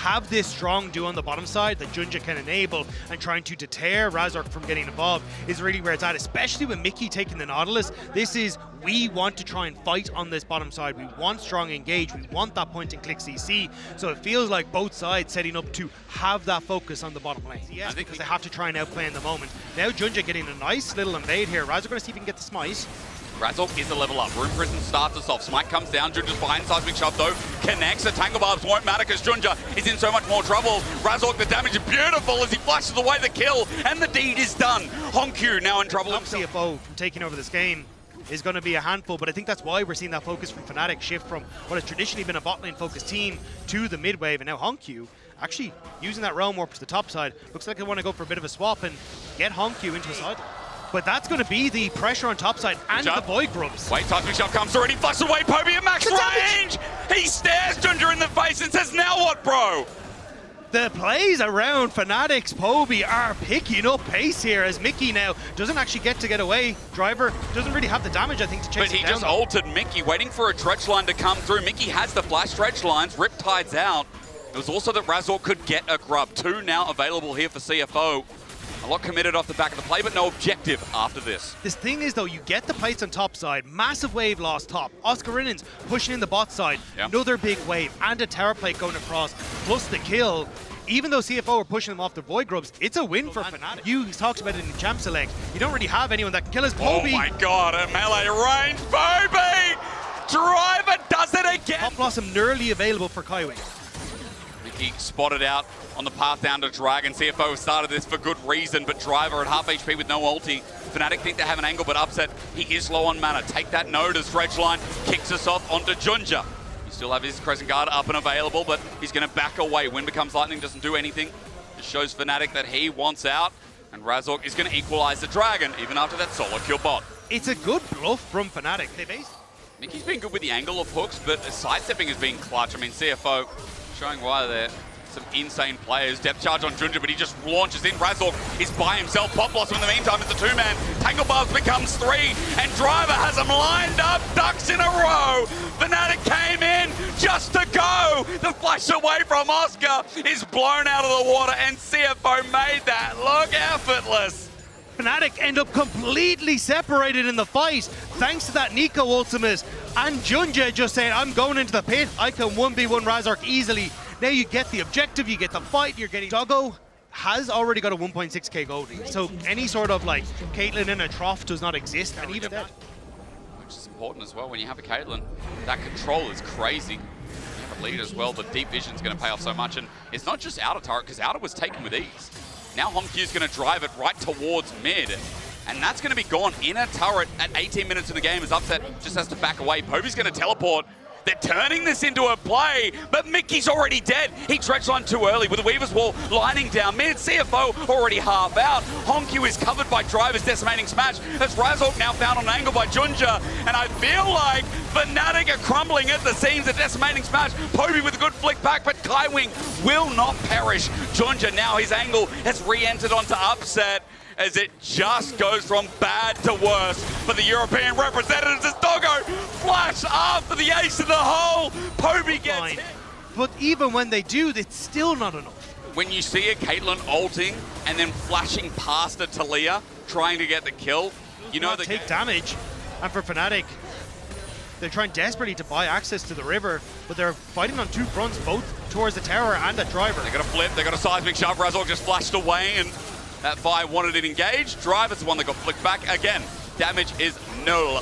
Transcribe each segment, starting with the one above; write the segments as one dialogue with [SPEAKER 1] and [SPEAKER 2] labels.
[SPEAKER 1] have this strong duo on the bottom side that Junja can enable and trying to deter Razork from getting involved is really where it's at, especially with Mickey taking the Nautilus. This is, we want to try and fight on this bottom side. We want strong engage. We want that point and click CC. So it feels like both sides setting up to have that focus on the bottom lane. Yes, because they have to try and outplay in the moment. Now Junja getting a nice little invade here. Razork going to see if he can get the smite.
[SPEAKER 2] Razork is a level up. Room Prison starts us off. Smite comes down. Junja's behind. Seismic Shove, though, connects. The Tangle Barbs won't matter because Junja is in so much more trouble. Razork, the damage is beautiful as he flashes away the kill, and the deed is done. Honkyu now in trouble himself.
[SPEAKER 1] CFO from taking over this game is going to be a handful, but I think that's why we're seeing that focus from Fnatic shift from what has traditionally been a bot lane focused team to the mid wave, and now Honkyu actually using that realm warp to the top side. Looks like they want to go for a bit of a swap and get Honkyu into a side. But that's going to be the pressure on top side and the Void Grubs.
[SPEAKER 2] Wait, Seismic Shove comes through and he flushes away Poby at max range! He stares Junja in the face and says, now what, bro?
[SPEAKER 1] The plays around Fnatic's Poby are picking up pace here as Mickey now doesn't actually get away. Driver doesn't really have the damage, I think, to chase
[SPEAKER 2] But he
[SPEAKER 1] it down.
[SPEAKER 2] just altered Mickey, waiting for a dredge line to come through. Mickey has the flash dredge lines, Riptide's out. It was also that Razork could get a grub. 2 now available here for CFO. A lot committed off the back of the play, but no objective after this.
[SPEAKER 1] This thing is, though, you get the plates on top side, massive wave lost top. Oscarinen's pushing in the bot side, another big wave, and a tower plate going across, plus the kill. Even though CFO are pushing them off the Void Grubs, it's a win for Fnatic. You talked about it in Champ Select. You don't really have anyone that can kill his Poby.
[SPEAKER 2] Oh my god, a melee range Poby! Driver does it again!
[SPEAKER 1] Top Blossom nearly available for Kaiwing.
[SPEAKER 2] Mickey spotted out on the path down to Dragon. CFO started this for good reason, but Driver at half HP with no ulti. Fnatic think they have an angle, but Upset, he is low on mana. Take that node as Dredge Line kicks us off onto Junja. He still have his Crescent Guard up and available, but he's going to back away. Wind becomes lightning, doesn't do anything. Just shows Fnatic that he wants out, and Razork is going to equalize the Dragon, even after that solo kill bot.
[SPEAKER 1] It's a good bluff from Fnatic.
[SPEAKER 2] Mickey's been good with the angle of hooks, but sidestepping has been clutch. I mean, CFO showing why they're some insane players. Depth charge on Junja, but he just launches in. Razork is by himself. Pop Blossom in the meantime is the 2-man. Tangle Barbs becomes 3, and Driver has them lined up, ducks in a row. Fnatic came in just to go. The flash away from Oscar is blown out of the water, and CFO made that look effortless.
[SPEAKER 1] Fnatic end up completely separated in the fight thanks to that Nico ultimate, and Junja just saying, I'm going into the pit, I can 1v1 Razork easily. Now you get the objective, you get the fight, you're getting... Doggo has already got a 1.6k goldie, so any sort of like Caitlyn in a trough does not exist, and even that.
[SPEAKER 2] Which is important as well when you have a Caitlyn. That control is crazy. You have a lead as well, the deep vision's going to pay off so much, and it's not just Outer turret, because Outer was taken with ease. Now Honkyu's going to drive it right towards mid, and that's going to be gone in a turret at 18 minutes in the game as Upset just has to back away. Poby's going to teleport. They're turning this into a play, but Mickey's already dead. He dredged on too early with the Weaver's Wall lining down mid. CFO already half out. Honkyu is covered by Driver's Decimating Smash. As Razork now found on an angle by Junja, and I feel like Fnatic are crumbling at the seams. A Decimating Smash. Poby with a good flick back, but Kaiwing will not perish. Junja now, his angle has re-entered onto Upset, as it just goes from bad to worse for the European representatives as Doggo flash after the ace in the hole. Poby gets hit.
[SPEAKER 1] But even when they do, it's still not enough.
[SPEAKER 2] When you see a Caitlyn ulting and then flashing past a Talia trying to get the kill, you know they
[SPEAKER 1] take damage. And for Fnatic, they're trying desperately to buy access to the river, but they're fighting on 2 fronts, both towards the tower and the Driver.
[SPEAKER 2] They got a flip, they got a Seismic Shove. Razork just flashed away, and that Vi wanted it engaged. Driver's the one that got flicked back. Again, damage is null.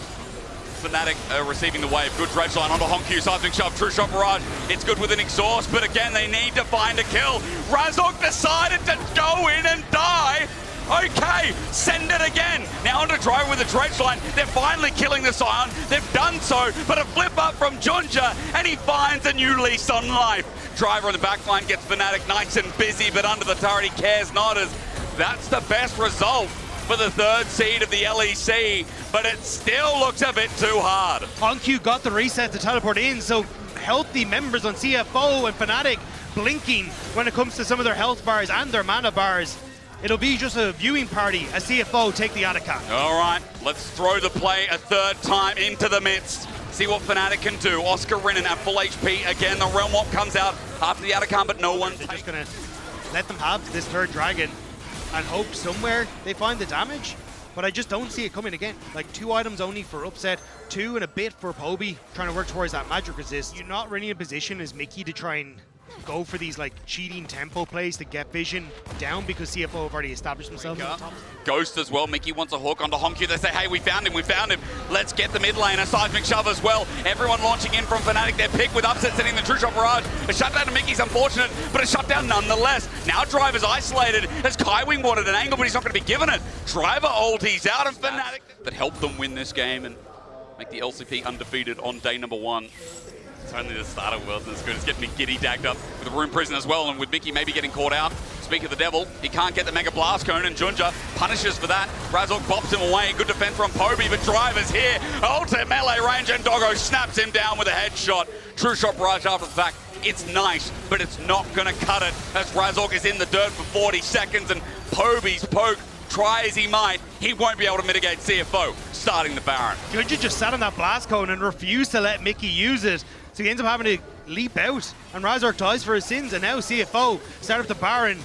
[SPEAKER 2] Fnatic receiving the wave. Good dredge line onto Honkyu. Seismic Shove, True Shot Barrage. It's good with an exhaust, but again, they need to find a kill. Razork decided to go in and die. Okay, send it again. Now onto Driver with the dredge line. They're finally killing the Scion. They've done so, but a flip up from Junja, and he finds a new lease on life. Driver on the back line gets Fnatic nice and busy, but under the turret he cares not, as that's the best result for the 3rd seed of the LEC, but it still looks a bit too hard.
[SPEAKER 1] Honkyu got the reset to teleport in, so healthy members on CFO and Fnatic blinking when it comes to some of their health bars and their mana bars. It'll be just a viewing party as CFO take the Attica.
[SPEAKER 2] All right, let's throw the play a 3rd time into the midst. See what Fnatic can do. Oscar Rinnan at full HP. Again, the Realm Walk comes out after the Atacama, but no one.
[SPEAKER 1] They're just going to let them have this third dragon and hope somewhere they find the damage. But I just don't see it coming again. Like 2 items only for upset, 2 and a bit for Poby, trying to work towards that magic resist. You're not really in a position as Mickey to try and go for these like cheating tempo plays to get vision down because CFO have already established themselves.
[SPEAKER 2] Ghost as well. Mickey wants a hook onto Honku. They say, hey, we found him. Let's get the mid lane. A seismic shove as well. Everyone launching in from Fnatic. They're picked with upset, setting the True Shot Barrage. A shutdown to Mickey's unfortunate, but a shutdown nonetheless. Now Driver's isolated as Kaiwing wanted an angle, but he's not going to be given it. Driver ulties out of Fnatic. That helped them win this game and make the LCP undefeated on day number 1. It's only the start of Worlds as good. It's getting me giddy dagged up with a Rune Prison as well, and with Mickey maybe getting caught out. Speak of the devil, he can't get the Mega Blast Cone, and Junja punishes for that. Razork bops him away. Good defense from Poby, but Driver's here. Ult at melee range, and Doggo snaps him down with a headshot. True Shot Barrage after the fact. It's nice, but it's not going to cut it as Razork is in the dirt for 40 seconds, and Poby's poke, try as he might, he won't be able to mitigate CFO, starting the Baron.
[SPEAKER 1] Junja just sat on that Blast Cone and refused to let Mickey use it. So he ends up having to leap out, and Razork dies for his sins, and now CFO start up the Baron.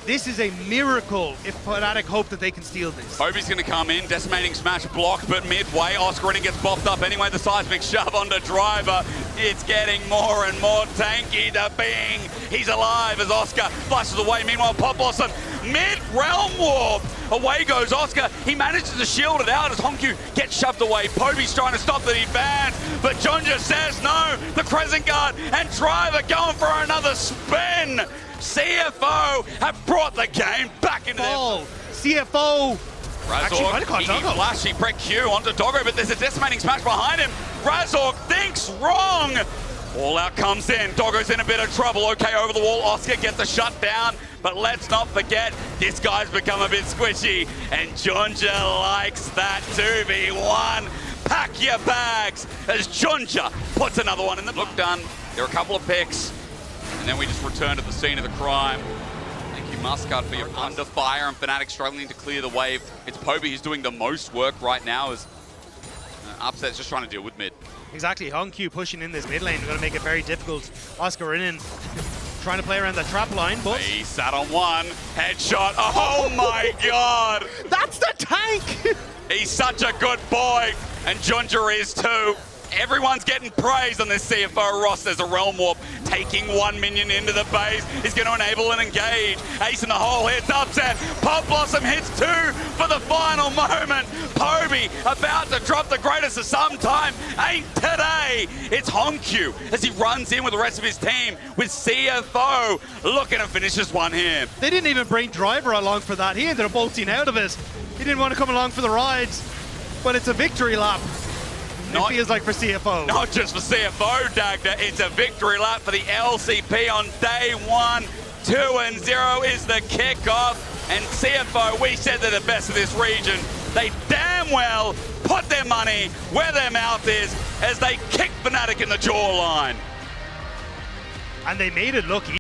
[SPEAKER 1] This is a miracle if Fnatic hope that they can steal this.
[SPEAKER 2] Poby's going to come in, decimating smash block, but midway, Oscar Rinnan gets bopped up anyway. The seismic shove onto Driver. It's getting more and more tanky. The Bing, he's alive as Oscar flushes away. Meanwhile, Pop Blossom, mid-realm warp. Away goes Oscar. He manages to shield it out as Honku gets shoved away. Poby's trying to stop the advance, but Junja says no. The Crescent Guard and Driver going for another spin. CFO have brought the game back into
[SPEAKER 1] their... CFO!
[SPEAKER 2] Razork, he flashy prec Q onto Doggo, but there's a decimating smash behind him. Razork thinks wrong. All out comes in. Doggo's in a bit of trouble. Okay, over the wall. Oscar gets a shutdown. But let's not forget, this guy's become a bit squishy. And Junja likes that 2v1. Pack your bags as Junja puts another one in the look done. There are a couple of picks. And then we just return to the scene of the crime. Thank you, Muscat, for your under fire, and Fnatic struggling to clear the wave. It's Poby who's doing the most work right now as Upset's just trying to deal with mid.
[SPEAKER 1] Exactly, Honku pushing in this mid lane. We're going to make it very difficult. Oscar Rinnan trying to play around that trap line, but...
[SPEAKER 2] He sat on one, headshot, oh my god!
[SPEAKER 1] That's the tank!
[SPEAKER 2] He's such a good boy, and Junja is too. Everyone's getting praise on this CFO roster. There's a Realm Warp taking 1 minion into the base. Is going to enable an engage. Ace in the hole hits upset. Pop Blossom hits 2 for the final moment. Poby about to drop the greatest of some time. Ain't today. It's Honku as he runs in with the rest of his team with CFO looking to finish this one here.
[SPEAKER 1] They didn't even bring Driver along for that. He ended up bolting out of it. He didn't want to come along for the rides. But it's a victory lap. It feels like for CFO.
[SPEAKER 2] Not just for CFO, Dagda. It's a victory lap for the LCP on day 1. 2-0 is the kickoff. And CFO, we said they're the best of this region. They damn well put their money where their mouth is as they kick Fnatic in the jawline.
[SPEAKER 1] And they made it look easy.